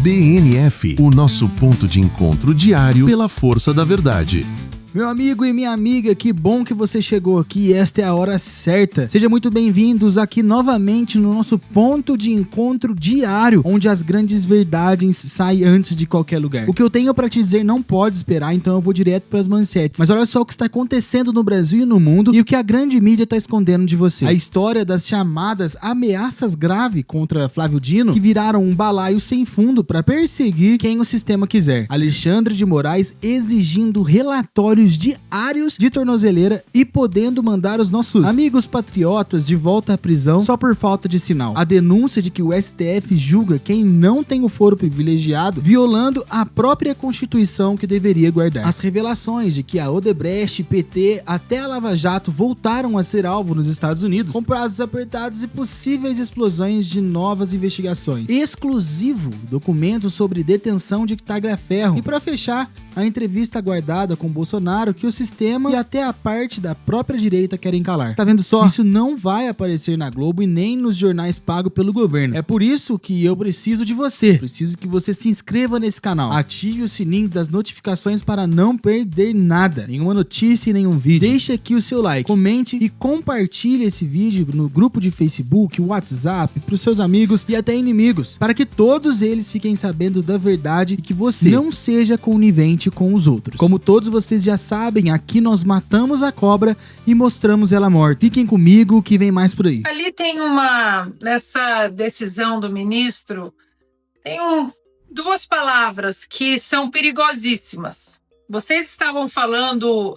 BNF, o nosso ponto de encontro diário pela força da verdade. Meu amigo e minha amiga, que bom que você chegou aqui, esta é a hora certa. Sejam muito bem-vindos aqui novamente no nosso ponto de encontro diário, onde as grandes verdades saem antes de qualquer lugar. O que eu tenho pra te dizer não pode esperar, então eu vou direto pras manchetes. Mas olha só o que está acontecendo no Brasil e no mundo e o que a grande mídia tá escondendo de você. A história das chamadas ameaças graves contra Flávio Dino, que viraram um balaio sem fundo pra perseguir quem o sistema quiser. Alexandre de Moraes exigindo relatórios diários de tornozeleira e podendo mandar os nossos amigos patriotas de volta à prisão só por falta de sinal. A denúncia de que o STF julga quem não tem o foro privilegiado, violando a própria Constituição que deveria guardar. As revelações de que a Odebrecht, PT, até a Lava Jato voltaram a ser alvo nos Estados Unidos, com prazos apertados e possíveis explosões de novas investigações. Exclusivo documento sobre detenção de Tagliaferro. E para fechar, a entrevista aguardada com Bolsonaro que o sistema e até a parte da própria direita querem calar. Tá vendo só? Isso não vai aparecer na Globo e nem nos jornais pagos pelo governo. É por isso que eu preciso de você. Preciso que você se inscreva nesse canal. Ative o sininho das notificações para não perder nada. Nenhuma notícia e nenhum vídeo. Deixe aqui o seu like. Comente e compartilhe esse vídeo no grupo de Facebook, WhatsApp, para os seus amigos e até inimigos. Para que todos eles fiquem sabendo da verdade e que você não seja conivente com os outros. Como todos vocês já sabem, aqui nós matamos a cobra e mostramos ela morta. Fiquem comigo que vem mais por aí. Ali tem nessa decisão do ministro, tem duas palavras que são perigosíssimas. Vocês estavam falando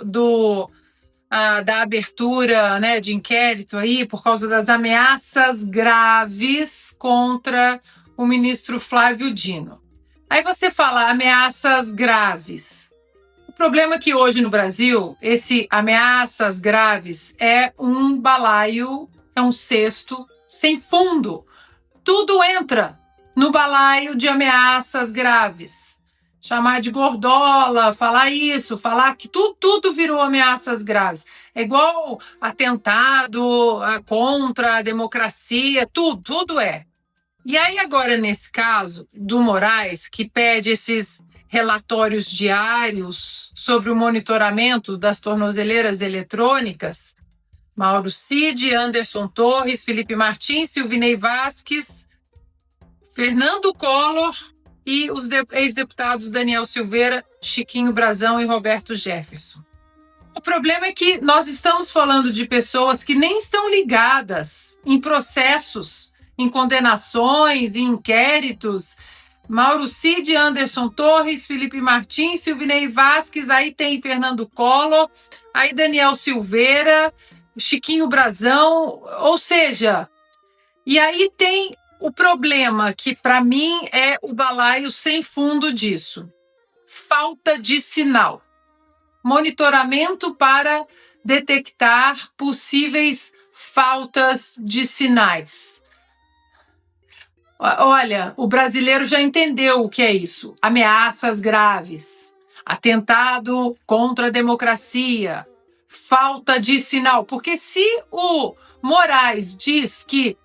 da abertura, né, de inquérito aí por causa das ameaças graves contra o ministro Flávio Dino. Aí você fala ameaças graves. O problema é que hoje no Brasil, esse ameaças graves é um balaio, é um cesto sem fundo. Tudo entra no balaio de ameaças graves. Chamar de gordola, falar isso, falar que tudo virou ameaças graves. É igual atentado contra a democracia, tudo é. E aí agora, nesse caso do Moraes, que pede esses relatórios diários sobre o monitoramento das tornozeleiras eletrônicas, Mauro Cid, Anderson Torres, Felipe Martins, Silvinei Vasquez, Fernando Collor e os ex-deputados Daniel Silveira, Chiquinho Brazão e Roberto Jefferson. O problema é que nós estamos falando de pessoas que nem estão ligadas em processos, em condenações, em inquéritos. Mauro Cid, Anderson Torres, Felipe Martins, Silvinei Vasquez, aí tem Fernando Collor, aí Daniel Silveira, Chiquinho Brazão, ou seja, e aí tem o problema que para mim é o balaio sem fundo disso. Falta de sinal. Monitoramento para detectar possíveis faltas de sinais. Olha, o brasileiro já entendeu o que é isso. Ameaças graves, atentado contra a democracia, falta de sinal. Porque se o Moraes diz que,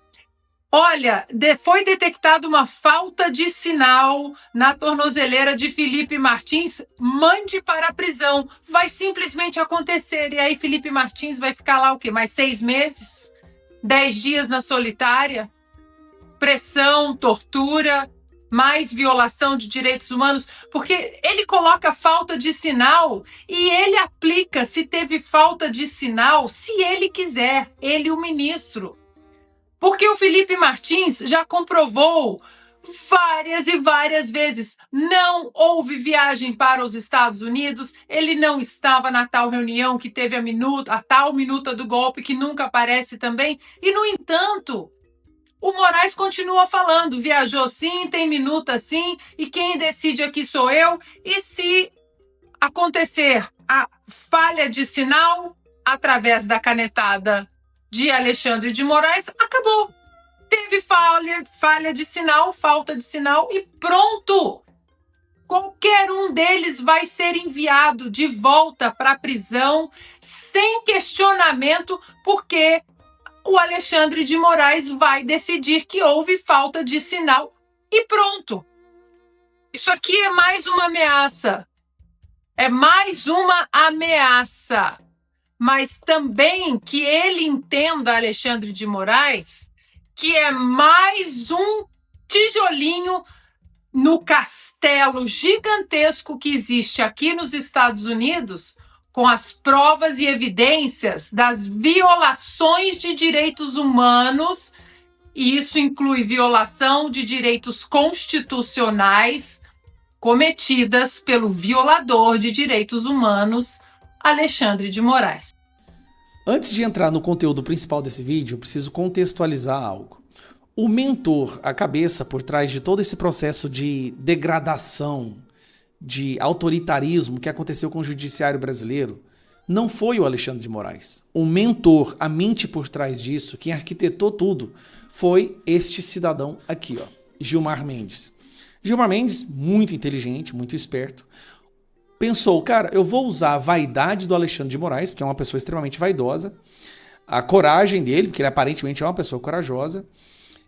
olha, foi detectada uma falta de sinal na tornozeleira de Felipe Martins, mande para a prisão. Vai simplesmente acontecer. E aí Felipe Martins vai ficar lá o quê? Mais 6 meses? 10 dias na solitária? Pressão, tortura, mais violação de direitos humanos, porque ele coloca falta de sinal e ele aplica se teve falta de sinal, se ele quiser, ele o ministro. Porque o Felipe Martins já comprovou várias e várias vezes, não houve viagem para os Estados Unidos, ele não estava na tal reunião que teve a tal minuta do golpe que nunca aparece também, e no entanto, o Moraes continua falando, viajou sim, tem minuta sim, e quem decide aqui sou eu. E se acontecer a falha de sinal, através da canetada de Alexandre de Moraes, acabou. Teve falha de sinal, falta de sinal e pronto. Qualquer um deles vai ser enviado de volta para a prisão sem questionamento, porque o Alexandre de Moraes vai decidir que houve falta de sinal e pronto. isso aqui é mais uma ameaça. É mais uma ameaça. Mas também que ele entenda, Alexandre de Moraes, que é mais um tijolinho no castelo gigantesco que existe aqui nos Estados Unidos, com as provas e evidências das violações de direitos humanos, e isso inclui violação de direitos constitucionais cometidas pelo violador de direitos humanos, Alexandre de Moraes. Antes de entrar no conteúdo principal desse vídeo, eu preciso contextualizar algo. O mentor, a cabeça por trás de todo esse processo de degradação, de autoritarismo que aconteceu com o judiciário brasileiro, não foi o Alexandre de Moraes. O mentor, a mente por trás disso, quem arquitetou tudo, foi este cidadão aqui, ó, Gilmar Mendes. Gilmar Mendes, muito inteligente, muito esperto, pensou, cara, eu vou usar a vaidade do Alexandre de Moraes, porque é uma pessoa extremamente vaidosa, a coragem dele, porque ele aparentemente é uma pessoa corajosa,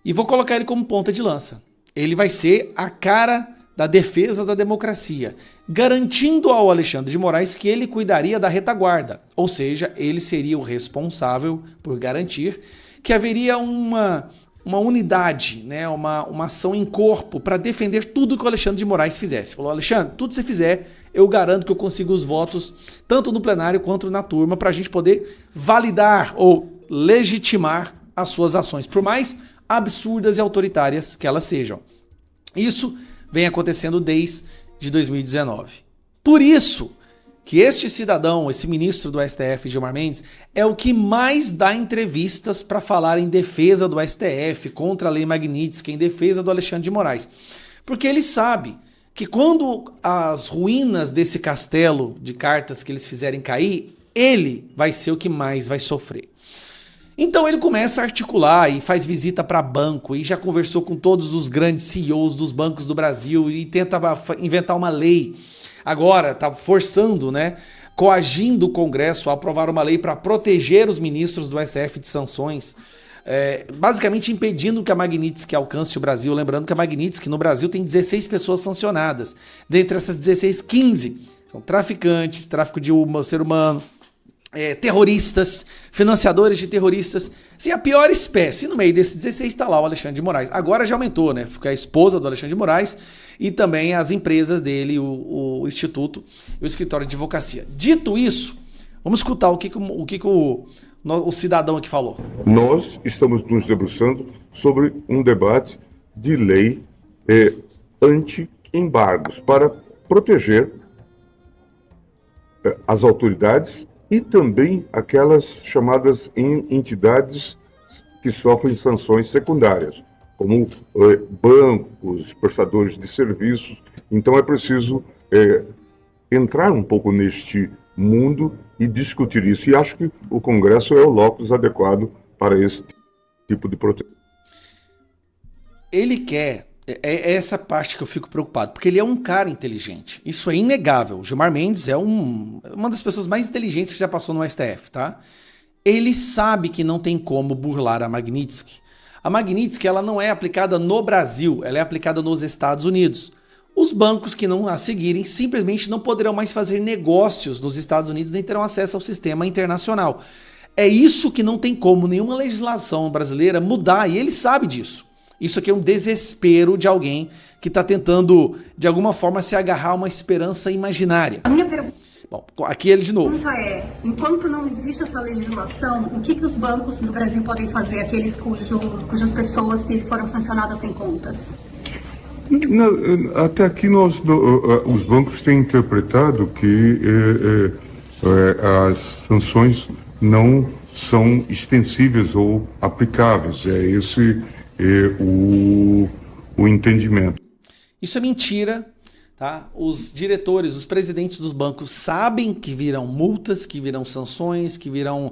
e vou colocar ele como ponta de lança. Ele vai ser a cara da defesa da democracia, garantindo ao Alexandre de Moraes que ele cuidaria da retaguarda, ou seja, ele seria o responsável por garantir que haveria uma unidade, né, uma ação em corpo para defender tudo que o Alexandre de Moraes fizesse. Falou, Alexandre, tudo que você fizer, eu garanto que eu consigo os votos, tanto no plenário quanto na turma, para a gente poder validar ou legitimar as suas ações, por mais absurdas e autoritárias que elas sejam. Isso vem acontecendo desde 2019. Por isso que este cidadão, esse ministro do STF, Gilmar Mendes, é o que mais dá entrevistas para falar em defesa do STF, contra a Lei Magnitsky, em defesa do Alexandre de Moraes. Porque ele sabe que quando as ruínas desse castelo de cartas que eles fizerem cair, ele vai ser o que mais vai sofrer. Então ele começa a articular e faz visita para banco e já conversou com todos os grandes CEOs dos bancos do Brasil e tenta inventar uma lei. Agora está forçando, né, coagindo o Congresso a aprovar uma lei para proteger os ministros do STF de sanções, basicamente impedindo que a Magnitsky alcance o Brasil. Lembrando que a Magnitsky no Brasil tem 16 pessoas sancionadas. Dentre essas 16, 15 são traficantes, tráfico de ser humano, terroristas, financiadores de terroristas. Sim, a pior espécie. No meio desses 16 está lá o Alexandre de Moraes. Agora já aumentou, né? Fica a esposa do Alexandre de Moraes e também as empresas dele, o Instituto e o Escritório de Advocacia. Dito isso, vamos escutar o que o cidadão aqui falou. Nós estamos nos debruçando sobre um debate de lei anti-embargos para proteger as autoridades e também aquelas chamadas entidades que sofrem sanções secundárias, como bancos, prestadores de serviços. Então é preciso entrar um pouco neste mundo e discutir isso. E acho que o Congresso é o locus adequado para esse tipo de proteção. Ele quer... É essa parte que eu fico preocupado, porque ele é um cara inteligente. Isso é inegável. O Gilmar Mendes é uma das pessoas mais inteligentes que já passou no STF, tá? Ele sabe que não tem como burlar a Magnitsky. A Magnitsky, ela não é aplicada no Brasil, ela é aplicada nos Estados Unidos. Os bancos que não a seguirem simplesmente não poderão mais fazer negócios nos Estados Unidos nem terão acesso ao sistema internacional. É isso que não tem como nenhuma legislação brasileira mudar, e ele sabe disso. Isso aqui é um desespero de alguém que está tentando, de alguma forma, se agarrar a uma esperança imaginária. A minha pergunta aqui ele de novo. é, enquanto não existe essa legislação, o que os bancos do Brasil podem fazer, aqueles cujas pessoas que foram sancionadas têm contas? Até aqui os bancos têm interpretado que as sanções não são extensíveis ou aplicáveis. É esse o entendimento. Isso é mentira, tá? Os diretores, os presidentes dos bancos sabem que virão multas, que virão sanções, que virão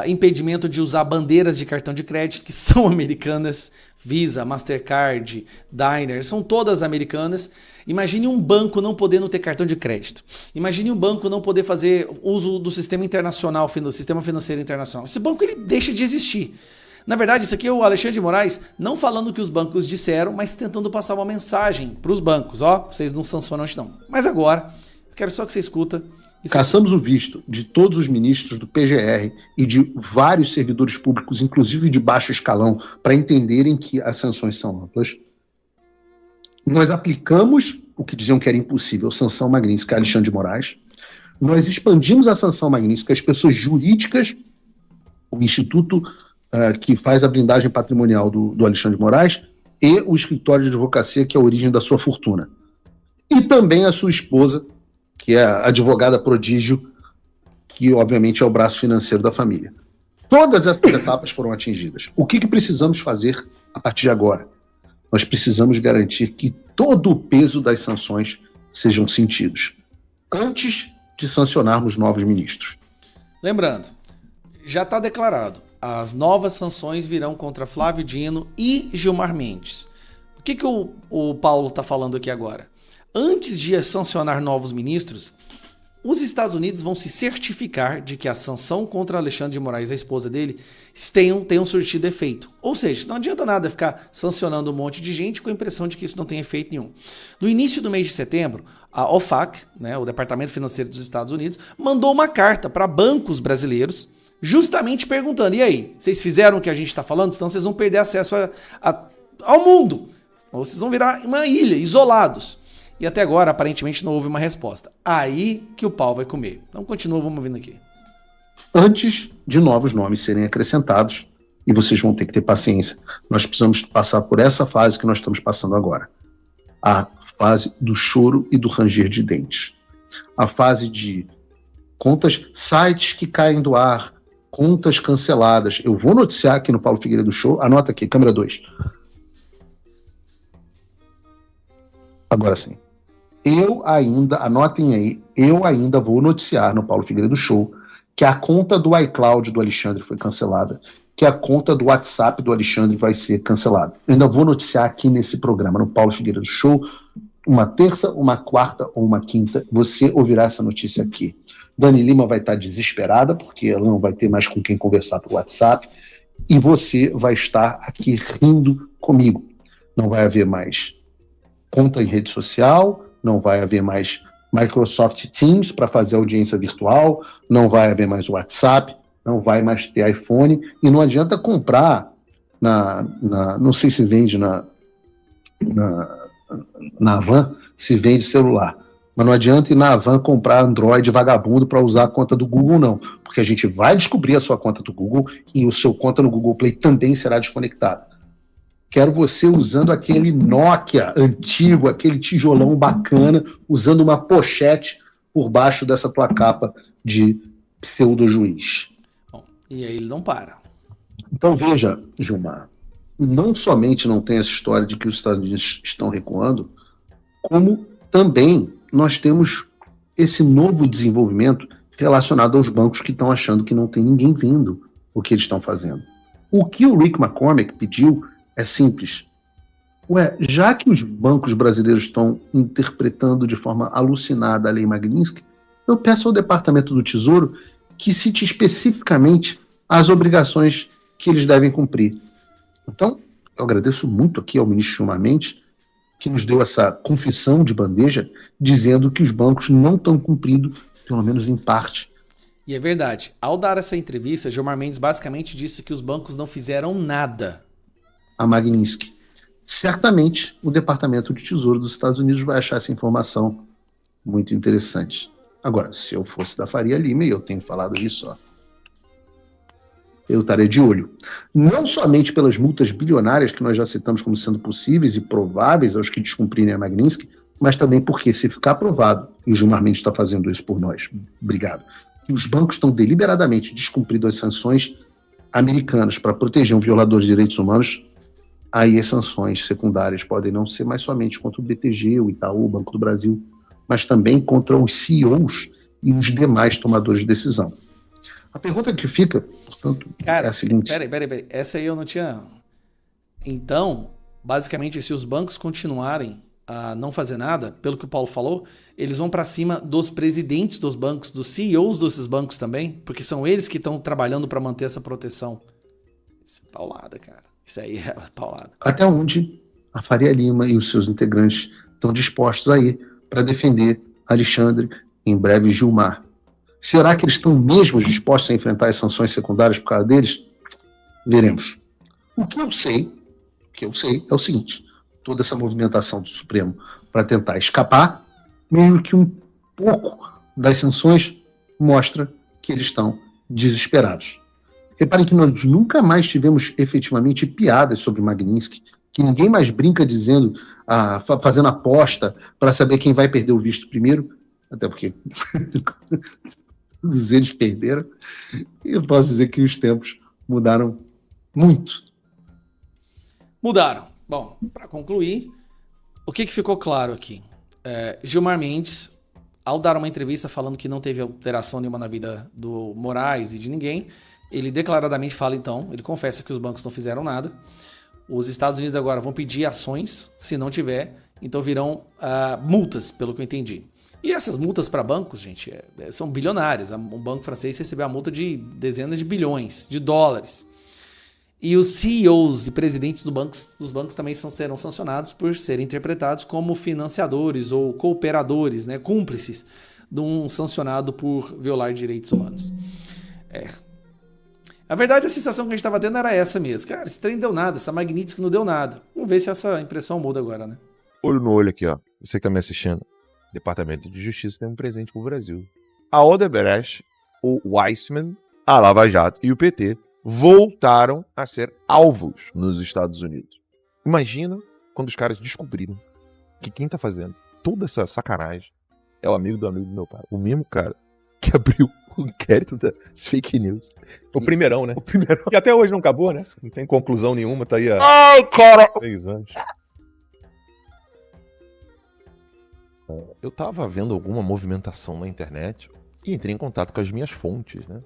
impedimento de usar bandeiras de cartão de crédito, que são americanas, Visa, Mastercard, Diner, são todas americanas. Imagine um banco não podendo ter cartão de crédito. Imagine um banco não poder fazer uso do sistema internacional, do sistema financeiro internacional. Esse banco ele deixa de existir. Na verdade, isso aqui é o Alexandre de Moraes não falando o que os bancos disseram, mas tentando passar uma mensagem para os bancos. Ó, vocês não sancionam isso não. Mas agora, eu quero só que você escuta. Caçamos o visto de todos os ministros do PGR e de vários servidores públicos, inclusive de baixo escalão, para entenderem que as sanções são amplas. Nós aplicamos o que diziam que era impossível, sanção Magnitsky a Alexandre de Moraes. Nós expandimos a sanção Magnitsky às pessoas jurídicas, o instituto que faz a blindagem patrimonial do Alexandre de Moraes e o escritório de advocacia, que é a origem da sua fortuna. E também a sua esposa, que é a advogada prodígio, que obviamente é o braço financeiro da família. Todas essas etapas foram atingidas. O que precisamos fazer a partir de agora? Nós precisamos garantir que todo o peso das sanções sejam sentidos, antes de sancionarmos novos ministros. Lembrando, já está declarado, as novas sanções virão contra Flávio Dino e Gilmar Mendes. O que o Paulo está falando aqui agora? Antes de sancionar novos ministros, os Estados Unidos vão se certificar de que a sanção contra Alexandre de Moraes e a esposa dele tenham surtido efeito. Ou seja, não adianta nada ficar sancionando um monte de gente com a impressão de que isso não tem efeito nenhum. No início do mês de setembro, a OFAC, né, o Departamento Financeiro dos Estados Unidos, mandou uma carta para bancos brasileiros justamente perguntando, e aí, vocês fizeram o que a gente está falando? Senão vocês vão perder acesso ao mundo. Ou vocês vão virar uma ilha, isolados. E até agora, aparentemente, não houve uma resposta. Aí que o pau vai comer. Então continua, vamos vendo aqui. Antes de novos nomes serem acrescentados, e vocês vão ter que ter paciência, nós precisamos passar por essa fase que nós estamos passando agora. A fase do choro e do ranger de dentes. A fase de contas, sites que caem do ar, contas canceladas. Eu vou noticiar aqui no Paulo Figueiredo Show, anota aqui, câmera 2. Agora sim. Anotem aí, eu ainda vou noticiar no Paulo Figueiredo Show que a conta do iCloud do Alexandre foi cancelada, que a conta do WhatsApp do Alexandre vai ser cancelada. Eu ainda vou noticiar aqui nesse programa, no Paulo Figueiredo Show, uma terça, uma quarta ou uma quinta, você ouvirá essa notícia aqui. Dani Lima vai estar desesperada, porque ela não vai ter mais com quem conversar por WhatsApp, e você vai estar aqui rindo comigo. Não vai haver mais conta em rede social, não vai haver mais Microsoft Teams para fazer audiência virtual, não vai haver mais WhatsApp, não vai mais ter iPhone, e não adianta comprar não sei se vende na Havan, se vende celular, mas não adianta ir na Havan comprar Android vagabundo para usar a conta do Google, não, porque a gente vai descobrir a sua conta do Google e o seu conta no Google Play também será desconectada. Quero você usando aquele Nokia antigo, aquele tijolão bacana, usando uma pochete por baixo dessa tua capa de pseudo-juiz. Bom, e aí ele não para. Então veja, Gilmar, não somente não tem essa história de que os Estados Unidos estão recuando, como também nós temos esse novo desenvolvimento relacionado aos bancos que estão achando que não tem ninguém vendo o que eles estão fazendo. O que o Rick McCormick pediu é simples. Já que os bancos brasileiros estão interpretando de forma alucinada a lei Magnitsky, eu peço ao Departamento do Tesouro que cite especificamente as obrigações que eles devem cumprir. Então, eu agradeço muito aqui ao ministro Gilmar Mendes, que nos deu essa confissão de bandeja, dizendo que os bancos não estão cumprindo, pelo menos em parte. E é verdade. Ao dar essa entrevista, Gilmar Mendes basicamente disse que os bancos não fizeram nada a Magnitsky. Certamente o Departamento de Tesouro dos Estados Unidos vai achar essa informação muito interessante. Agora, se eu fosse da Faria Lima, e eu tenho falado isso, eu estaria de olho. Não somente pelas multas bilionárias que nós já citamos como sendo possíveis e prováveis aos que descumprirem a Magnitsky, mas também porque, se ficar provado, e o Gilmar Mendes está fazendo isso por nós, obrigado, que os bancos estão deliberadamente descumprindo as sanções americanas para proteger um violador de direitos humanos, aí as sanções secundárias podem não ser mais somente contra o BTG, o Itaú, o Banco do Brasil, mas também contra os CEOs e os demais tomadores de decisão. A pergunta que fica, portanto, cara, é a seguinte... Peraí, essa aí eu não tinha... Então, basicamente, se os bancos continuarem a não fazer nada, pelo que o Paulo falou, eles vão para cima dos presidentes dos bancos, dos CEOs desses bancos também, porque são eles que estão trabalhando para manter essa proteção. Isso é paulada, cara. Isso aí é paulada. Até onde a Faria Lima e os seus integrantes estão dispostos a ir para defender Alexandre, em breve Gilmar. Será que eles estão mesmo dispostos a enfrentar as sanções secundárias por causa deles? Veremos. O que eu sei é o seguinte: toda essa movimentação do Supremo para tentar escapar, mesmo que um pouco das sanções, mostra que eles estão desesperados. Reparem que nós nunca mais tivemos efetivamente piadas sobre Magnitsky, que ninguém mais brinca dizendo, fazendo aposta para saber quem vai perder o visto primeiro, até porque todos eles perderam. E eu posso dizer que os tempos mudaram muito. Mudaram. Bom, para concluir, o que ficou claro aqui? Gilmar Mendes, ao dar uma entrevista falando que não teve alteração nenhuma na vida do Moraes e de ninguém, ele declaradamente fala, então, ele confessa que os bancos não fizeram nada. Os Estados Unidos agora vão pedir ações, se não tiver, então virão multas, pelo que eu entendi. E essas multas para bancos, gente, são bilionárias. Um banco francês recebeu a multa de dezenas de bilhões de dólares. E os CEOs e presidentes dos bancos também serão sancionados por serem interpretados como financiadores ou cooperadores, né, cúmplices de um sancionado por violar direitos humanos. A verdade, a sensação que a gente estava tendo era essa mesmo. Cara, esse trem deu nada, essa Magnitsky não deu nada. Vamos ver se essa impressão muda agora, né? Olho no olho aqui, ó. Você que tá me assistindo. Departamento de Justiça tem um presente pro Brasil. A Odebrecht, o Weissmann, a Lava Jato e o PT voltaram a ser alvos nos Estados Unidos. Imagina quando os caras descobriram que quem tá fazendo toda essa sacanagem é o amigo do meu pai. O mesmo cara que abriu o inquérito das fake news. O primeirão, né? O primeirão. E até hoje não acabou, né? Não tem conclusão nenhuma, tá aí há Ai, cara! 3 anos. Eu tava vendo alguma movimentação na internet e entrei em contato com as minhas fontes, né?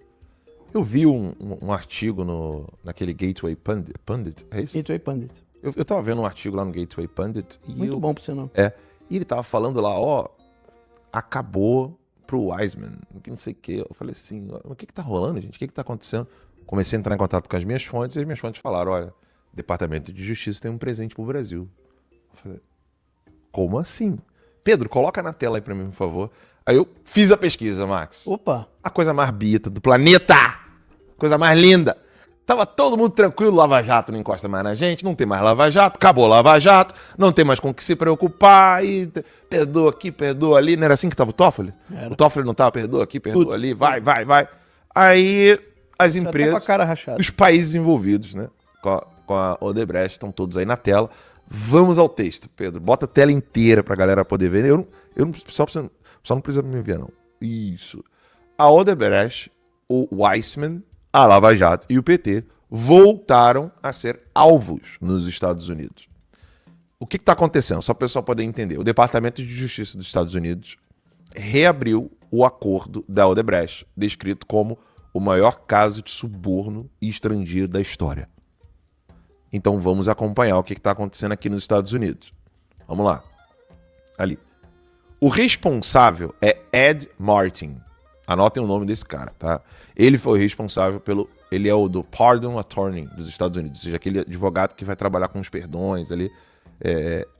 Eu vi um artigo naquele Gateway Pundit, é isso? Gateway Pundit. Eu tava vendo um artigo lá no Gateway Pundit e Muito bom pro seu nome. E ele tava falando lá, acabou pro Weissmann, que não sei o que. Eu falei assim, o que tá rolando, gente? O que tá acontecendo? Comecei a entrar em contato com as minhas fontes e as minhas fontes falaram, olha, Departamento de Justiça tem um presente pro Brasil. Eu falei, como assim? Pedro, coloca na tela aí pra mim, por favor. Aí eu fiz a pesquisa, Max. Opa! A coisa mais bita do planeta! Coisa mais linda! Tava todo mundo tranquilo, Lava Jato não encosta mais na gente, não tem mais Lava Jato, acabou Lava Jato, não tem mais com o que se preocupar, e perdoa aqui, perdoa ali. Não era assim que tava o Toffoli? Era. O Toffoli não tava, perdoa aqui, perdoa ali, vai. Aí as empresas, até com a cara rachada. os países envolvidos, né, com a Odebrecht, estão todos aí na tela. Vamos ao texto, Pedro. Bota a tela inteira pra galera poder ver. Eu não, só não precisa me ver, não. Isso. A Odebrecht, o Weissmann, a Lava Jato e o PT voltaram a ser alvos nos Estados Unidos. O que está acontecendo? Só para o pessoal poder entender. O Departamento de Justiça dos Estados Unidos reabriu o acordo da Odebrecht, descrito como o maior caso de suborno estrangeiro da história. Então vamos acompanhar o que está acontecendo aqui nos Estados Unidos. Vamos lá. Ali. O responsável é Ed Martin. Anotem o nome desse cara, tá? Ele foi o responsável ele é o do Pardon Attorney dos Estados Unidos, ou seja, aquele advogado que vai trabalhar com os perdões ali.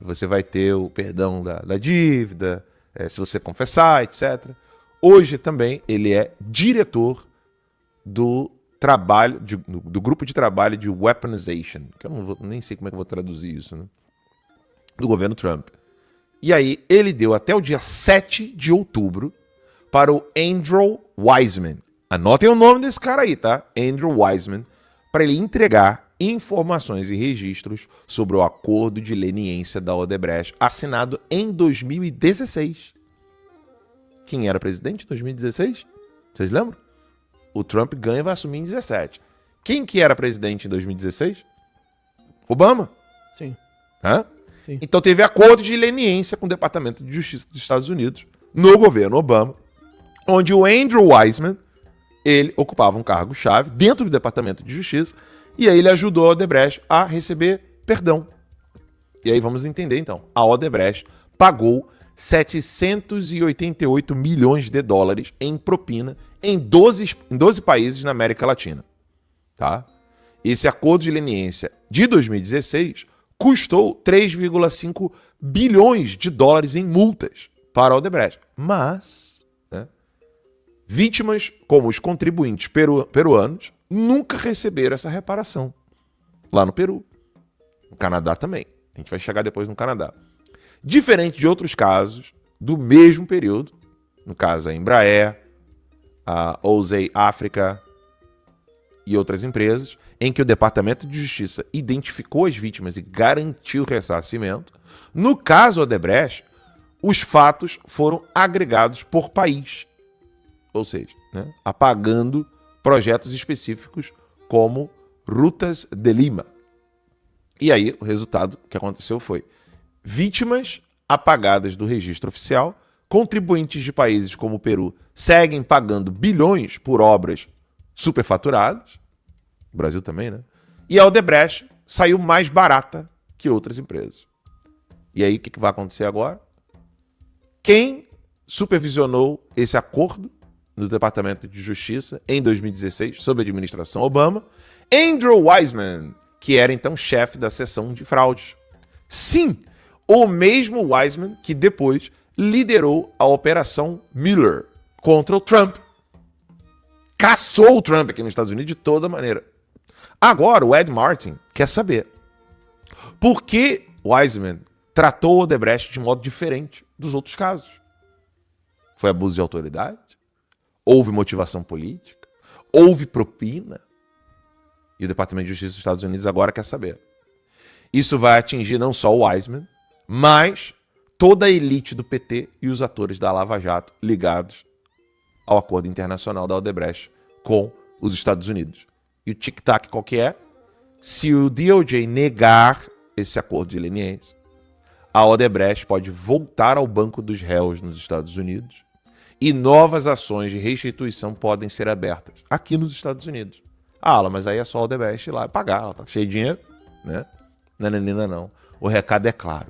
Você vai ter o perdão da dívida, se você confessar, etc. Hoje também ele é diretor do trabalho, do grupo de trabalho de weaponization, que eu nem sei como é que eu vou traduzir isso, né? Do governo Trump. E aí ele deu até o dia 7 de outubro para o Andrew Weissmann. Anotem o nome desse cara aí, tá? Andrew Weissmann, para ele entregar informações e registros sobre o acordo de leniência da Odebrecht, assinado em 2016. Quem era presidente em 2016? Vocês lembram? O Trump ganha e vai assumir em 2017. Quem que era presidente em 2016? Obama. Sim. Hã? Sim. Então teve acordo de leniência com o Departamento de Justiça dos Estados Unidos no governo Obama, onde o Andrew Weissmann, ele ocupava um cargo-chave dentro do Departamento de Justiça, e aí ele ajudou a Odebrecht a receber perdão. E aí vamos entender então. A Odebrecht pagou 788 milhões de dólares em propina em 12 países na América Latina. Tá? esse acordo de leniência de 2016 custou 3,5 bilhões de dólares em multas para a Odebrecht. Mas, né, vítimas como os contribuintes peruanos nunca receberam essa reparação. Lá no Peru. No Canadá também. A gente vai chegar depois no Canadá. Diferente de outros casos do mesmo período, no caso a Embraer, a Osei África e outras empresas, em que o Departamento de Justiça identificou as vítimas e garantiu o ressarcimento, no caso Odebrecht, os fatos foram agregados por país. Ou seja, né, apagando projetos específicos como Rutas de Lima. E aí, o resultado que aconteceu foi vítimas apagadas do registro oficial, contribuintes de países como o Peru seguem pagando bilhões por obras superfaturadas, o Brasil também, né? E a Odebrecht saiu mais barata que outras empresas. E aí, o que vai acontecer agora? Quem supervisionou esse acordo no Departamento de Justiça em 2016, sob a administração Obama? Andrew Weissmann, que era então chefe da seção de fraudes. Sim, o mesmo Weissmann que depois liderou a Operação Mueller contra o Trump. Caçou o Trump aqui nos Estados Unidos de toda maneira. Agora, o Ed Martin quer saber por que Weissmann tratou o Odebrecht de modo diferente dos outros casos. Foi abuso de autoridade? Houve motivação política? Houve propina? E o Departamento de Justiça dos Estados Unidos agora quer saber. Isso vai atingir não só o Weissmann, mas toda a elite do PT e os atores da Lava Jato ligados ao acordo internacional da Odebrecht com os Estados Unidos. E o tic-tac qual que é? Se o DOJ negar esse acordo de leniência, a Odebrecht pode voltar ao banco dos réus nos Estados Unidos e novas ações de restituição podem ser abertas aqui nos Estados Unidos. Ah, Alan, mas aí é só a Odebrecht ir lá e pagar, ela tá cheia de dinheiro, né? Não. O recado é claro.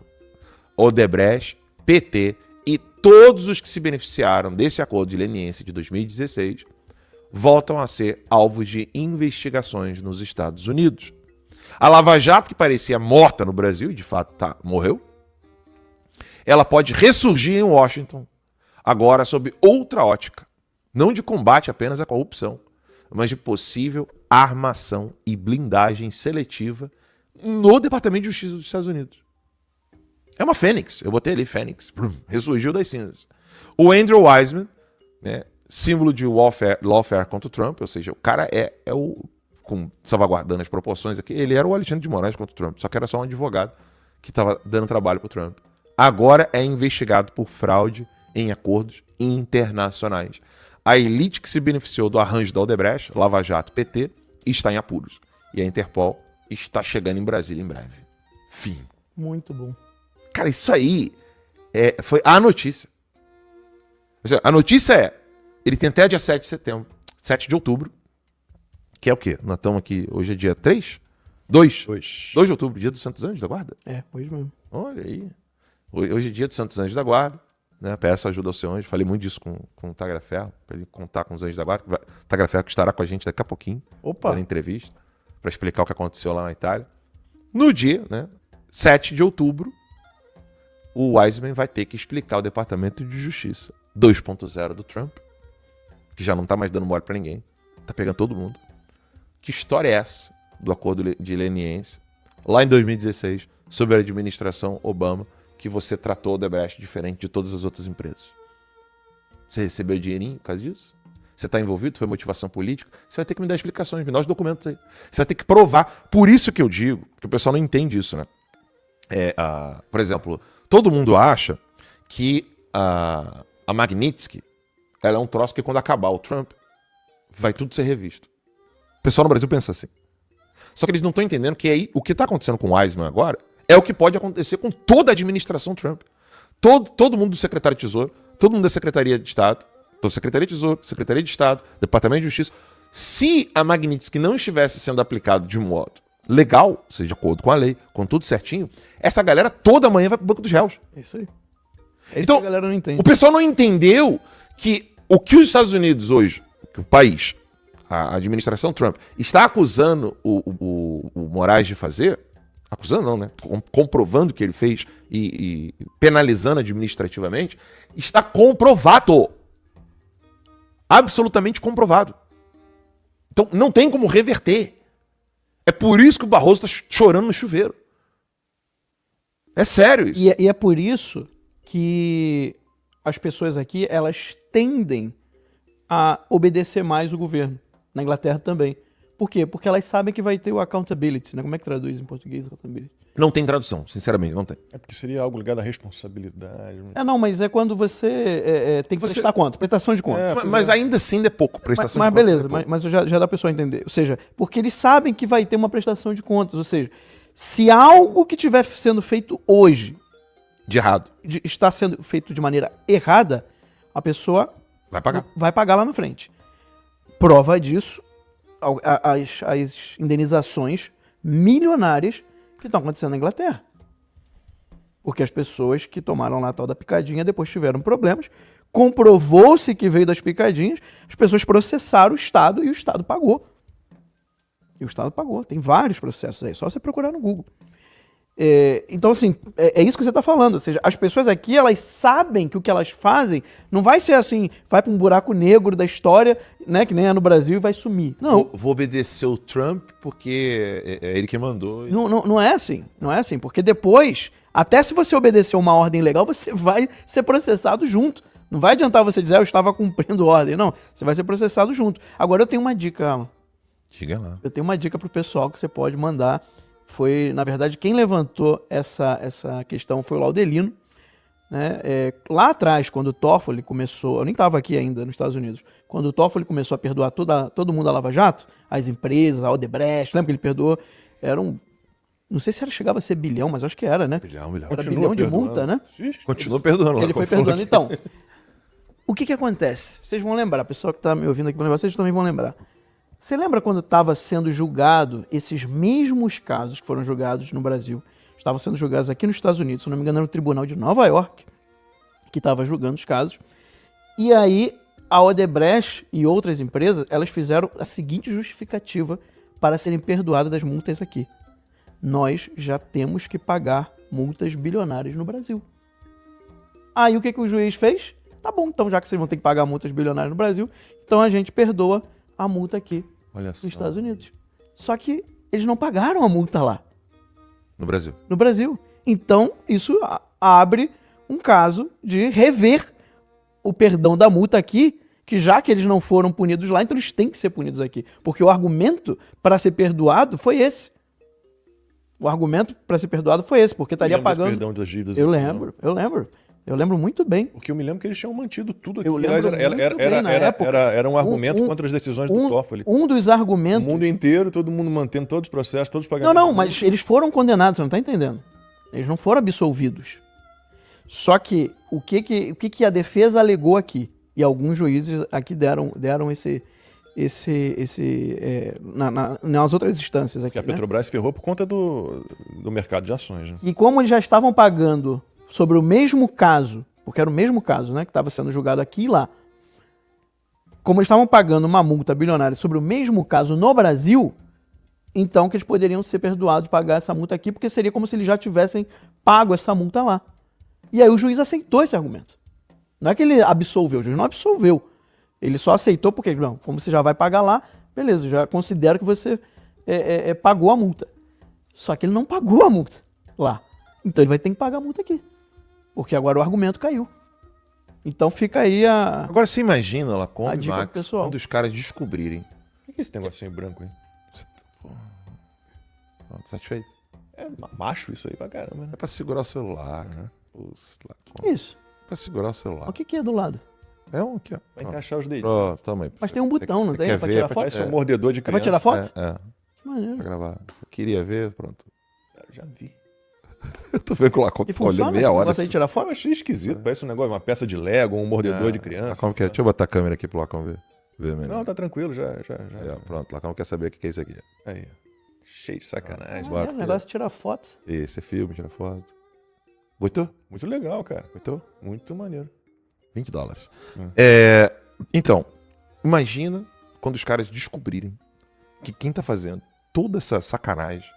Odebrecht, PT e todos os que se beneficiaram desse acordo de leniência de 2016 voltam a ser alvos de investigações nos Estados Unidos. A Lava Jato, que parecia morta no Brasil, e de fato morreu, ela pode ressurgir em Washington, agora sob outra ótica, não de combate apenas à corrupção, mas de possível armação e blindagem seletiva no Departamento de Justiça dos Estados Unidos. É uma fênix, eu botei ali fênix, ressurgiu das cinzas. O Andrew Weissmann, né, símbolo de lawfare contra o Trump, ou seja, o cara é o, com, salvaguardando as proporções aqui, ele era o Alexandre de Moraes contra o Trump, só que era só um advogado que estava dando trabalho para o Trump. Agora é investigado por fraude em acordos internacionais. A elite que se beneficiou do arranjo da Odebrecht, Lava Jato, PT, está em apuros. E a Interpol está chegando em Brasília em breve. Fim. Muito bom. Cara, isso aí foi a notícia. A notícia é, ele tem até dia 7 de setembro, 7 de outubro, que é o quê? Nós estamos aqui, hoje é dia 3? 2 de outubro, dia dos Santos Anjos da Guarda. É, hoje mesmo. Olha aí. Hoje é dia dos Santos Anjos da Guarda. Né, peça ajuda ao seu anjo. Falei muito disso com o Tagliaferro, para ele contar com os anjos da guarda. Tagliaferro que estará com a gente daqui a pouquinho. Opa! Para entrevista, para explicar o que aconteceu lá na Itália. No dia, né, 7 de outubro, o Weissmann vai ter que explicar ao Departamento de Justiça 2.0 do Trump, que já não tá mais dando mole para ninguém, tá pegando todo mundo. Que história é essa do acordo de leniência, lá em 2016, sob a administração Obama, que você tratou o Odebrecht diferente de todas as outras empresas? Você recebeu dinheirinho por causa disso? Você está envolvido? Foi motivação política? Você vai ter que me dar explicações, me dar os documentos aí. Você vai ter que provar. Por isso que eu digo, que o pessoal não entende isso, né? Por exemplo, todo mundo acha que a Magnitsky ela é um troço que quando acabar o Trump, vai tudo ser revisto. O pessoal no Brasil pensa assim. Só que eles não estão entendendo que aí, o que está acontecendo com o Weissmann agora é o que pode acontecer com toda a administração Trump. Todo mundo do secretário de Tesouro, todo mundo da Secretaria de Estado, Secretaria de Tesouro, Secretaria de Estado, Departamento de Justiça. Se a Magnitsky não estivesse sendo aplicado de modo legal, ou seja, de acordo com a lei, com tudo certinho, essa galera toda manhã vai pro banco dos réus. É isso aí. É isso então, que a galera não entende. O pessoal não entendeu que o que os Estados Unidos hoje, que o país, a administração Trump está acusando o Moraes de fazer, acusando não, né? Comprovando que ele fez e penalizando administrativamente, está comprovado. Absolutamente comprovado. Então não tem como reverter. É por isso que o Barroso está chorando no chuveiro. É sério isso. E é por isso que as pessoas aqui, elas tendem a obedecer mais o governo. Na Inglaterra também. Por quê? Porque elas sabem que vai ter o accountability, né? Como é que traduz em português accountability? Não tem tradução, sinceramente, não tem. É porque seria algo ligado à responsabilidade. Não, mas é quando você tem que prestar conta, prestação de conta. Mas ainda assim é pouco prestação Mas de contas. beleza, mas já dá pra pessoa entender. Ou seja, porque eles sabem que vai ter uma prestação de contas. Ou seja, se algo que estiver sendo feito hoje De errado. está sendo feito de maneira errada, a pessoa Vai pagar. lá na frente. Prova disso, as indenizações milionárias que estão acontecendo na Inglaterra. Porque as pessoas que tomaram lá a tal da picadinha depois tiveram problemas, comprovou-se que veio das picadinhas, as pessoas processaram o Estado e o Estado pagou. E o Estado pagou. Tem vários processos aí, só você procurar no Google. Então, assim, é isso que você está falando. Ou seja, as pessoas aqui, elas sabem que o que elas fazem não vai ser assim, vai para um buraco negro da história, né, que nem é no Brasil, e vai sumir. Não. Vou obedecer o Trump porque é ele que mandou. Não é assim. Não é assim, porque depois, até se você obedecer uma ordem legal, você vai ser processado junto. Não vai adiantar você dizer, eu estava cumprindo ordem. Não, você vai ser processado junto. Agora eu tenho uma dica, Alan. Diga lá. Eu tenho uma dica pro pessoal que você pode mandar. Foi, na verdade, quem levantou essa questão foi o Laudelino. Né? Lá atrás, quando o Toffoli começou... Eu nem estava aqui ainda nos Estados Unidos. Quando o Toffoli começou a perdoar todo mundo da Lava Jato, as empresas, a Odebrecht, lembra que ele perdoou? Não sei se chegava a ser bilhão, mas acho que era, né? Bilhão. Era bilhão de multa, né? Continua perdoando. Ele foi perdoando. Então, o que acontece? Vocês vão lembrar, a pessoa que está me ouvindo aqui, vocês também vão lembrar. Você lembra quando estava sendo julgado, esses mesmos casos que foram julgados no Brasil, estavam sendo julgados aqui nos Estados Unidos, se não me engano, era no Tribunal de Nova York, que estava julgando os casos. E aí, a Odebrecht e outras empresas, elas fizeram a seguinte justificativa para serem perdoadas das multas aqui. Nós já temos que pagar multas bilionárias no Brasil. Aí, o que o juiz fez? Tá bom, então já que vocês vão ter que pagar multas bilionárias no Brasil, então a gente perdoa a multa aqui nos Estados Unidos. Só que eles não pagaram a multa lá. No Brasil. No Brasil. Então, isso abre um caso de rever o perdão da multa aqui, que já que eles não foram punidos lá, então eles têm que ser punidos aqui. Porque o argumento para ser perdoado foi esse. O argumento para ser perdoado foi esse, porque estaria pagando... Perdão das dívidas. Eu lembro muito bem. Porque eu me lembro que eles tinham mantido tudo aqui. Eu lembro Era um argumento contra as decisões do Toffoli. Um dos argumentos... O mundo inteiro, todo mundo mantendo todos os processos, todos os pagamentos. Não, mas eles foram condenados, você não está entendendo. Eles não foram absolvidos. Só que o que a defesa alegou aqui, e alguns juízes aqui deram nas outras instâncias aqui, que a Petrobras se ferrou por conta do mercado de ações. Né? E como eles já estavam pagando sobre o mesmo caso, porque era o mesmo caso, né, que estava sendo julgado aqui e lá, como eles estavam pagando uma multa bilionária sobre o mesmo caso no Brasil, então que eles poderiam ser perdoados de pagar essa multa aqui, porque seria como se eles já tivessem pago essa multa lá. E aí o juiz aceitou esse argumento. Não é que ele absolveu, o juiz não absolveu. Ele só aceitou porque, não, como você já vai pagar lá, beleza, já considero que você pagou a multa. Só que ele não pagou a multa lá. Então ele vai ter que pagar a multa aqui. Porque agora o argumento caiu. Então fica aí a... Agora você imagina, Lacombe, dica Max, pro pessoal. quando os caras descobrirem. O que é esse negocinho branco aí? Tá satisfeito? É macho isso aí pra caramba, né? É pra segurar o celular, né? Que isso? Pra segurar o celular. O que é do lado? É um aqui, ó. Pra encaixar os dedinhos. Pronto, toma aí. Mas tem um botão, não tem? Quer Pra ver? tirar foto? Parece um mordedor de criança. Vai tirar foto? É. Que maneiro. Pra gravar. Eu queria ver, pronto. Já vi. Eu tô vendo com o Lacombe E funciona? olhando meia hora. Você de tirar foto? Eu achei esquisito. Parece um negócio, uma peça de Lego, um mordedor de criança. Lacombe quer... Deixa eu botar a câmera aqui pro Lacombe ver melhor. Não, tá tranquilo, já. Aí, ó, pronto, Lacombe quer saber o que é isso aqui. Aí. Cheio de sacanagem. Bora, O negócio de tirar foto. Esse é filme, tira foto. Gostou? Muito legal, cara. Gostou? Muito maneiro. $20. Então, imagina quando os caras descobrirem que quem tá fazendo toda essa sacanagem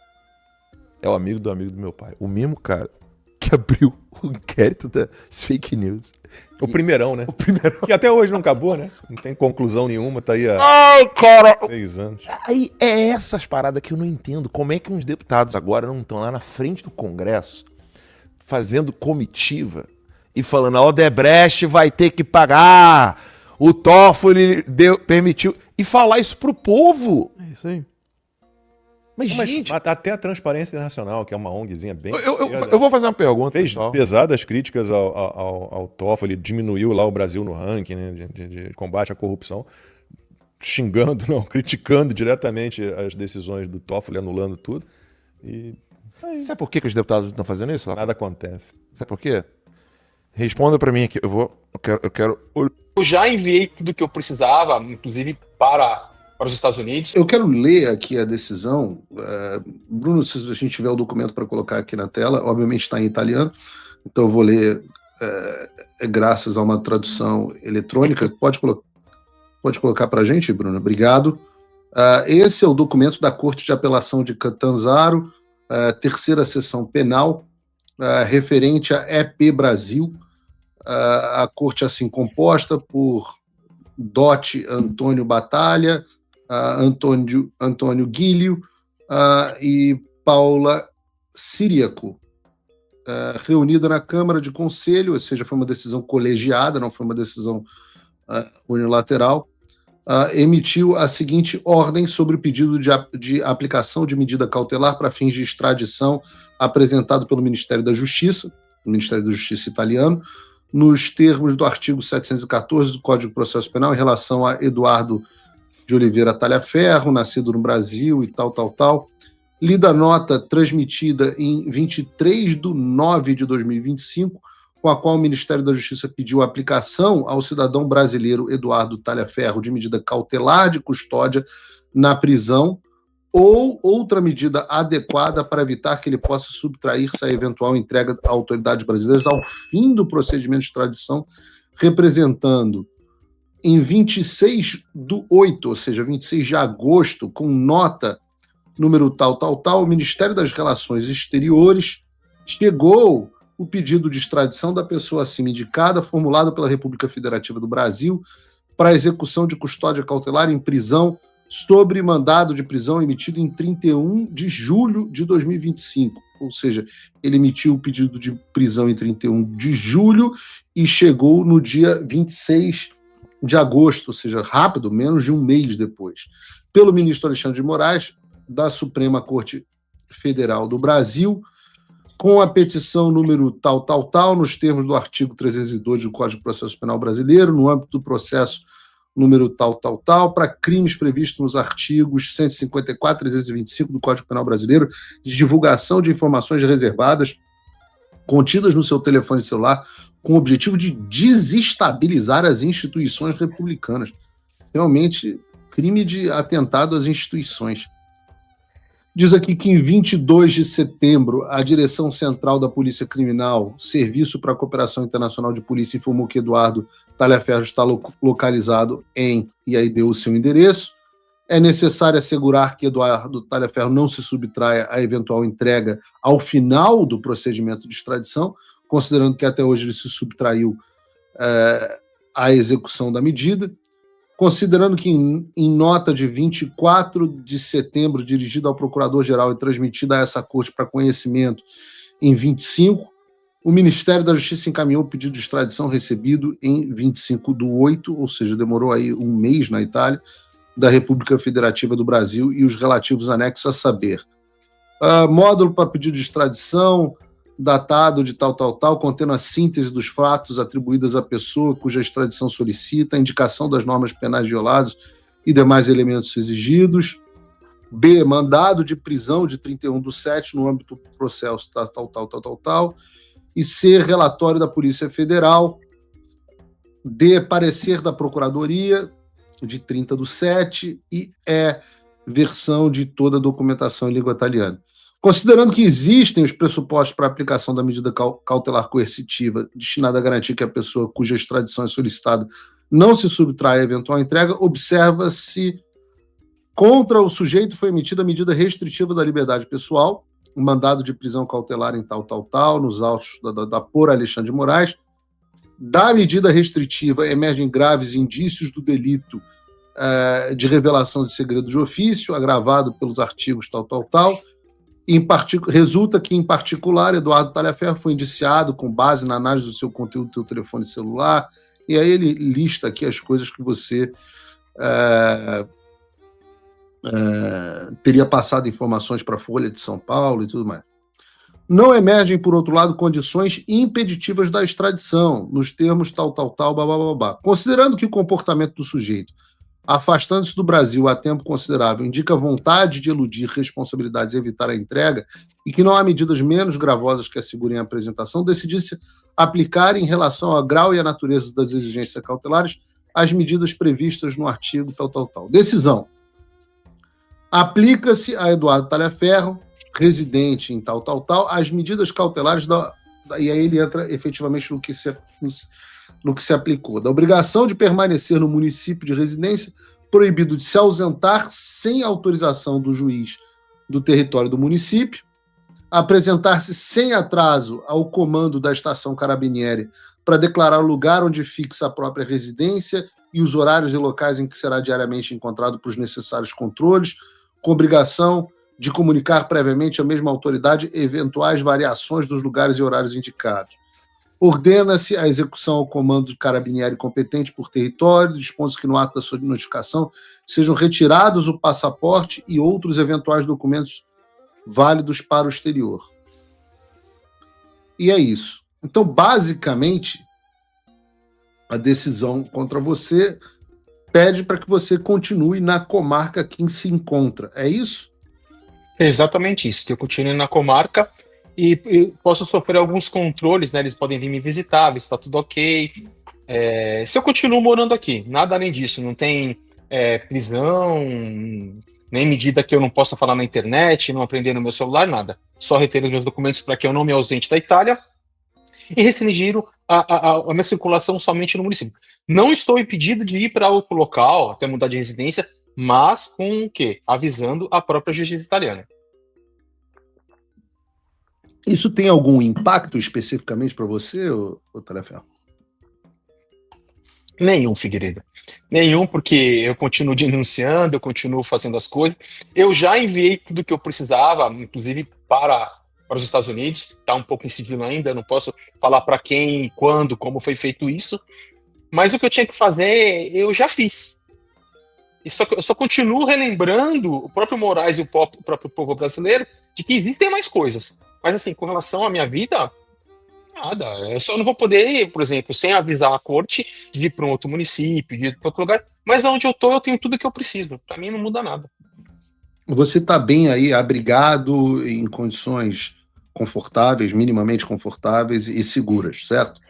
é o amigo do meu pai. O mesmo cara que abriu o inquérito das fake news. O primeirão, né? O primeirão. Que até hoje não acabou, né? Não tem conclusão nenhuma, tá aí há Ai, cara! 6 anos. Aí é essas paradas que eu não entendo. Como é que uns deputados agora não estão lá na frente do Congresso fazendo comitiva e falando: a Odebrecht vai ter que pagar, o Toffoli permitiu. E falar isso pro povo. É isso aí. Mas, Mas gente, até a Transparência Internacional, que é uma ONGzinha bem... eu vou fazer uma pergunta, fez pessoal. pesadas críticas ao Toffoli, diminuiu lá o Brasil no ranking, né, de combate à corrupção, xingando, não, criticando diretamente as decisões do Toffoli, anulando tudo. E Sabe por que os deputados estão fazendo isso? nada acontece. Sabe por quê? Responda pra mim aqui. Eu quero. Eu já enviei tudo que eu precisava, inclusive para os Estados Unidos. Eu quero ler aqui a decisão. Bruno, se a gente tiver o documento para colocar aqui na tela, obviamente está em italiano, então eu vou ler graças a uma tradução eletrônica. Pode colocar para a gente, Bruno? Obrigado. Esse é o documento da Corte de Apelação de Catanzaro, terceira sessão penal, referente a EP Brasil. A corte assim composta por Dotti Antônio Batalha, Antônio Guilho e Paula Siriaco, reunida na Câmara de Conselho, ou seja, foi uma decisão colegiada, não foi uma decisão unilateral, emitiu a seguinte ordem sobre o pedido de aplicação de medida cautelar para fins de extradição apresentado pelo Ministério da Justiça, o Ministério da Justiça italiano, nos termos do artigo 714 do Código de Processo Penal, em relação a Eduardo de Oliveira Talhaferro, nascido no Brasil e tal. Lida a nota transmitida em 23/9/2025, com a qual o Ministério da Justiça pediu a aplicação ao cidadão brasileiro Eduardo Talhaferro de medida cautelar de custódia na prisão ou outra medida adequada para evitar que ele possa subtrair-se à eventual entrega a autoridades brasileiras ao fim do procedimento de extradição, representando em 26/8, ou seja, 26 de agosto, com nota número tal, o Ministério das Relações Exteriores chegou o pedido de extradição da pessoa acima indicada, formulado pela República Federativa do Brasil, para a execução de custódia cautelar em prisão sobre mandado de prisão emitido em 31 de julho de 2025. Ou seja, ele emitiu o pedido de prisão em 31 de julho e chegou no dia 26 de agosto, ou seja, rápido, menos de um mês depois, pelo ministro Alexandre de Moraes, da Suprema Corte Federal do Brasil, com a petição número tal, nos termos do artigo 302 do Código de Processo Penal Brasileiro, no âmbito do processo número tal, para crimes previstos nos artigos 154 e 325 do Código Penal Brasileiro, de divulgação de informações reservadas contidas no seu telefone celular, com o objetivo de desestabilizar as instituições republicanas. Realmente, crime de atentado às instituições. Diz aqui que em 22 de setembro, a Direção Central da Polícia Criminal, Serviço para a Cooperação Internacional de Polícia, informou que Eduardo Talhaferro está localizado em, e aí deu o seu endereço. É necessário assegurar que Eduardo Talhaferro não se subtraia à eventual entrega ao final do procedimento de extradição, considerando que até hoje ele se subtraiu à execução da medida. Considerando que em nota de 24 de setembro, dirigida ao Procurador-Geral e transmitida a essa corte para conhecimento em 25, o Ministério da Justiça encaminhou o pedido de extradição recebido em 25/8, ou seja, demorou aí um mês na Itália, da República Federativa do Brasil e os relativos anexos, a saber, módulo para pedido de extradição, datado de tal, contendo a síntese dos fatos atribuídos à pessoa cuja extradição solicita, a indicação das normas penais violadas e demais elementos exigidos. B, mandado de prisão de 31/7 no âmbito do processo tal. E C, relatório da Polícia Federal. D, parecer da Procuradoria de 30/7 e E, versão de toda a documentação em língua italiana. Considerando que existem os pressupostos para a aplicação da medida cautelar coercitiva destinada a garantir que a pessoa cuja extradição é solicitada não se subtrai a eventual entrega, observa-se contra o sujeito foi emitida medida restritiva da liberdade pessoal, um mandado de prisão cautelar em tal, nos autos da por Alexandre de Moraes. Da medida restritiva emergem graves indícios do delito de revelação de segredo de ofício, agravado pelos artigos tal. Resulta que, em particular, Eduardo Talhaferro foi indiciado com base na análise do seu conteúdo do seu telefone celular, e aí ele lista aqui as coisas que você teria passado informações para a Folha de São Paulo e tudo mais. Não emergem, por outro lado, condições impeditivas da extradição, nos termos babá. Considerando que o comportamento do sujeito, afastando-se do Brasil há tempo considerável, indica vontade de eludir responsabilidades e evitar a entrega, e que não há medidas menos gravosas que assegurem a apresentação, decidi-se aplicar, em relação ao grau e à natureza das exigências cautelares, as medidas previstas no artigo tal. Decisão. Aplica-se a Eduardo Talhaferro, residente em tal, as medidas cautelares e aí ele entra efetivamente no que se aplicou. Da obrigação de permanecer no município de residência, proibido de se ausentar sem autorização do juiz do território do município, apresentar-se sem atraso ao comando da estação Carabinieri para declarar o lugar onde fixa a própria residência e os horários e locais em que será diariamente encontrado para os necessários controles, com obrigação de comunicar previamente à mesma autoridade eventuais variações dos lugares e horários indicados. Ordena-se a execução ao comando de Carabinieri competente por território, dispondo-se que no ato da sua notificação sejam retirados o passaporte e outros eventuais documentos válidos para o exterior. E é isso. Então, basicamente, a decisão contra você pede para que você continue na comarca que se encontra. É isso? É exatamente isso, que eu continue na comarca e posso sofrer alguns controles, né? Eles podem vir me visitar, ver se está tudo ok. Se eu continuo morando aqui, nada além disso, não tem prisão, nem medida que eu não possa falar na internet, não aprender no meu celular, nada. Só reter os meus documentos para que eu não me ausente da Itália e restringir a minha circulação somente no município. Não estou impedido de ir para outro local, até mudar de residência, mas com o quê? Avisando a própria justiça italiana. Isso tem algum impacto especificamente para você, Talhaferro? Nenhum, Figueiredo. Nenhum, porque eu continuo denunciando, eu continuo fazendo as coisas. Eu já enviei tudo o que eu precisava, inclusive para os Estados Unidos. Está um pouco em sigilo ainda, não posso falar para quem, quando, como foi feito isso. Mas o que eu tinha que fazer, eu já fiz. Eu só continuo relembrando o próprio Moraes e o próprio povo brasileiro de que existem mais coisas. Mas assim, com relação à minha vida, nada. Eu só não vou poder, por exemplo, sem avisar a corte, de ir para um outro município, de ir para outro lugar. Mas onde eu tô, eu tenho tudo que eu preciso. Para mim não muda nada. Você está bem aí, abrigado, em condições confortáveis, minimamente confortáveis e seguras, certo?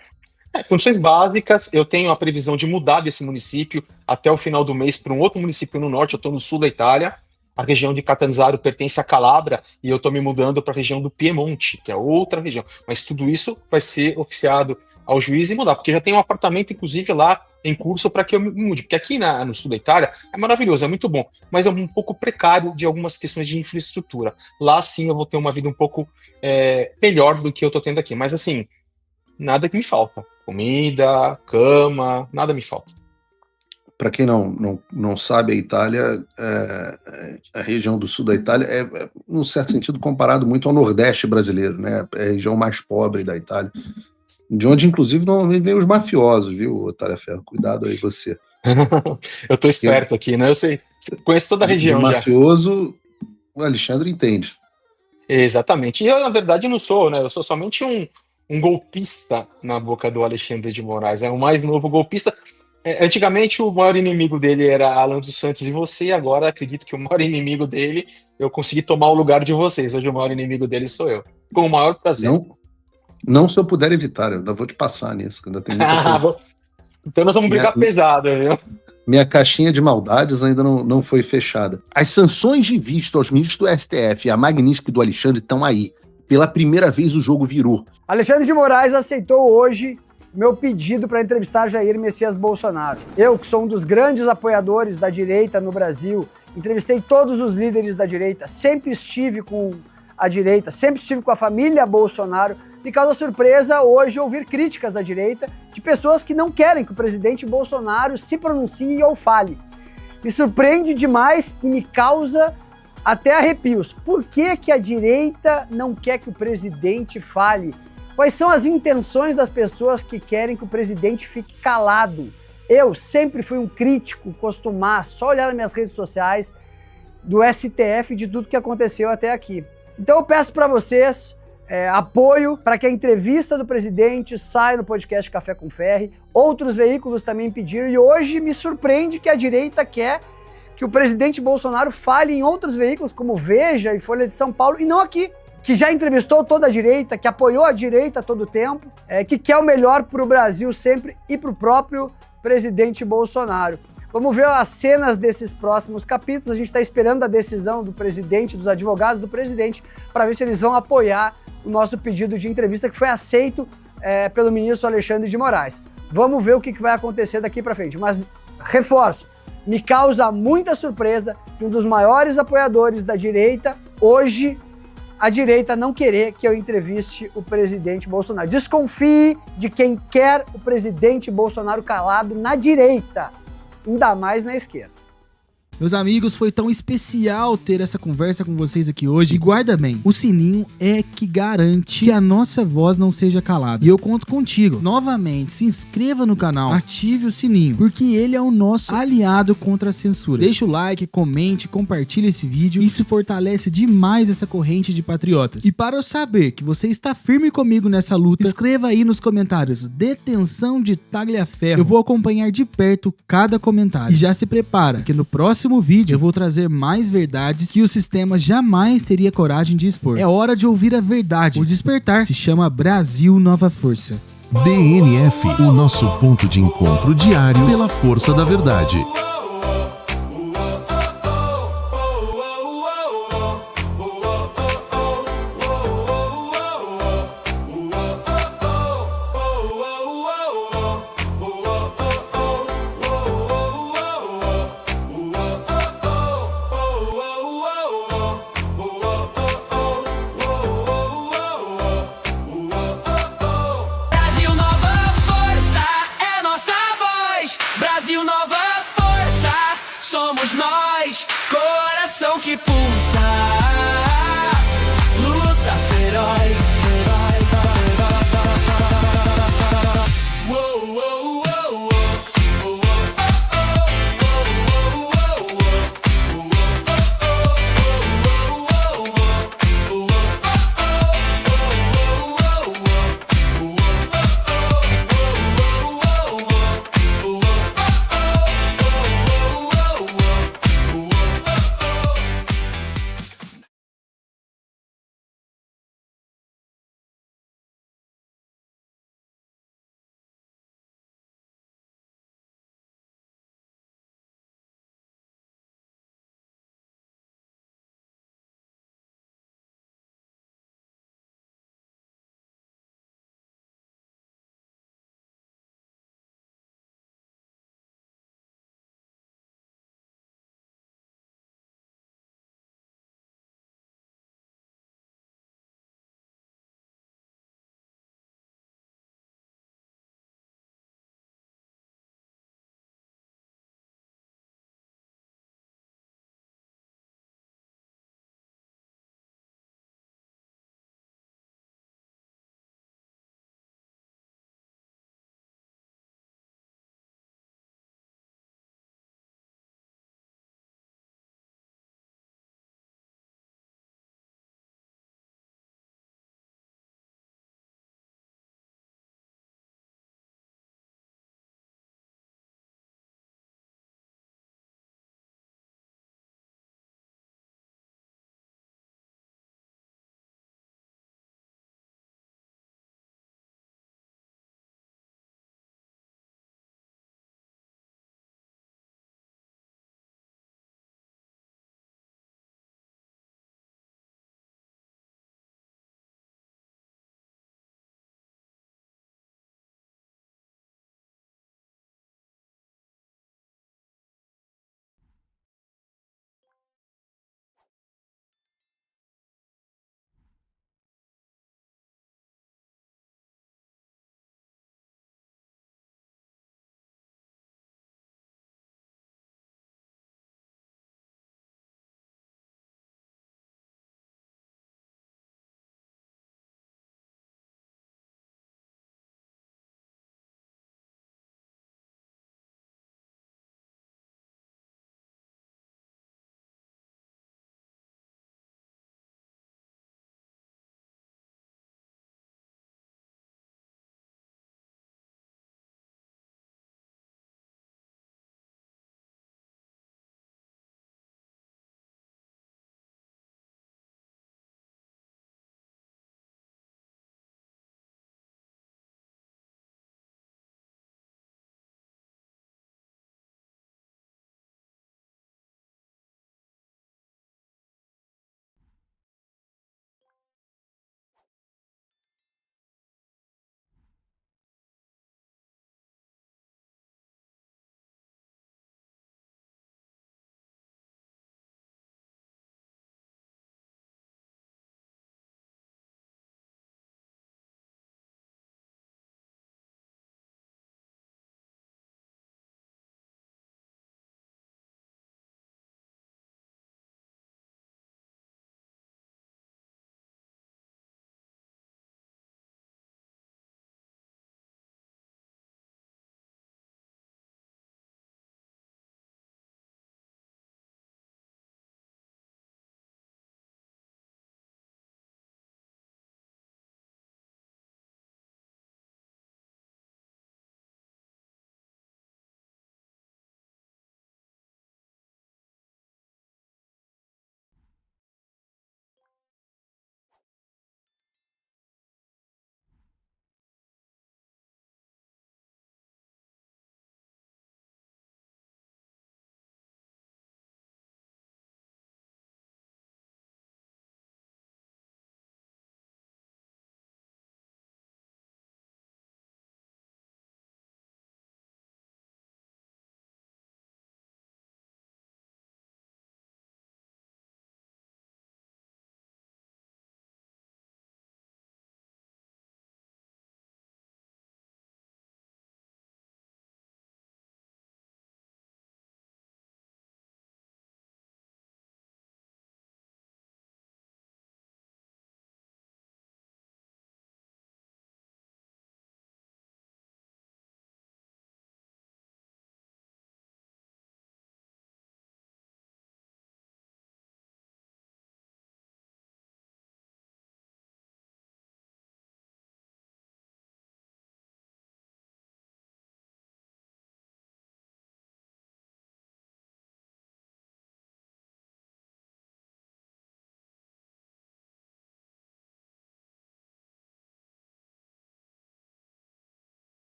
Condições básicas, eu tenho a previsão de mudar desse município até o final do mês para um outro município no norte. Eu estou no sul da Itália, a região de Catanzaro pertence à Calabria e eu estou me mudando para a região do Piemonte, que é outra região. Mas tudo isso vai ser oficiado ao juiz e mudar, porque já tem um apartamento, inclusive, lá em curso para que eu me mude. Porque aqui no sul da Itália é maravilhoso, é muito bom, mas é um pouco precário de algumas questões de infraestrutura. Lá sim eu vou ter uma vida um pouco melhor do que eu estou tendo aqui. Mas assim, nada que me falta. Comida, cama, nada me falta. Para quem não sabe, a Itália, a região do sul da Itália é, num certo sentido, comparado muito ao Nordeste brasileiro, né? É a região mais pobre da Itália, de onde, inclusive, normalmente vem os mafiosos, viu, Talhaferro? Cuidado aí, você. Eu tô esperto aqui, né? Eu sei, conheço toda a região de já. Mafioso, o Alexandre entende. Exatamente. E eu, na verdade, não sou, né? Eu sou somente um golpista na boca do Alexandre de Moraes. É o mais novo golpista. Antigamente, o maior inimigo dele era Alan dos Santos e você. Agora, acredito que o maior inimigo dele, eu consegui tomar o lugar de vocês. Hoje, o maior inimigo dele sou eu. Com o maior prazer. Não se eu puder evitar. Eu ainda vou te passar nisso. Que ainda tem muita coisa. Então, nós vamos brigar pesado, viu? Minha caixinha de maldades ainda não foi fechada. As sanções de vista aos ministros do STF e a Magnífica do Alexandre estão aí. Pela primeira vez o jogo virou. Alexandre de Moraes aceitou hoje meu pedido para entrevistar Jair Messias Bolsonaro. Eu, que sou um dos grandes apoiadores da direita no Brasil, entrevistei todos os líderes da direita, sempre estive com a direita, sempre estive com a família Bolsonaro. Me causa surpresa hoje ouvir críticas da direita de pessoas que não querem que o presidente Bolsonaro se pronuncie ou fale. Me surpreende demais e me causa até arrepios. Por que que a direita não quer que o presidente fale? Quais são as intenções das pessoas que querem que o presidente fique calado? Eu sempre fui um crítico, costumar só olhar nas minhas redes sociais do STF e de tudo que aconteceu até aqui. Então eu peço para vocês apoio para que a entrevista do presidente saia no podcast Café com Ferri. Outros veículos também pediram e hoje me surpreende que a direita quer que o presidente Bolsonaro fale em outros veículos como Veja e Folha de São Paulo e não aqui. Que já entrevistou toda a direita, que apoiou a direita todo o tempo, que quer o melhor para o Brasil sempre e para o próprio presidente Bolsonaro. Vamos ver as cenas desses próximos capítulos. A gente está esperando a decisão do presidente, dos advogados do presidente, para ver se eles vão apoiar o nosso pedido de entrevista que foi aceito pelo ministro Alexandre de Moraes. Vamos ver o que vai acontecer daqui para frente. Mas, reforço, me causa muita surpresa que um dos maiores apoiadores da direita, hoje, a direita não querer que eu entreviste o presidente Bolsonaro. Desconfie de quem quer o presidente Bolsonaro calado na direita, ainda mais na esquerda. Meus amigos, foi tão especial ter essa conversa com vocês aqui hoje. E guarda bem, o sininho é que garante que a nossa voz não seja calada. E eu conto contigo. Novamente, se inscreva no canal, ative o sininho, porque ele é o nosso aliado contra a censura. Deixa o like, comente, compartilhe esse vídeo. Isso fortalece demais essa corrente de patriotas. E para eu saber que você está firme comigo nessa luta, escreva aí nos comentários, detenção de Tagliaferro. Eu vou acompanhar de perto cada comentário. E já se prepara, que no próximo vídeo eu vou trazer mais verdades que o sistema jamais teria coragem de expor. É hora de ouvir a verdade. O despertar se chama Brasil Nova Força. BNF, o nosso ponto de encontro diário pela força da verdade. Brasil Nova Força, somos nós, coração que pulsa.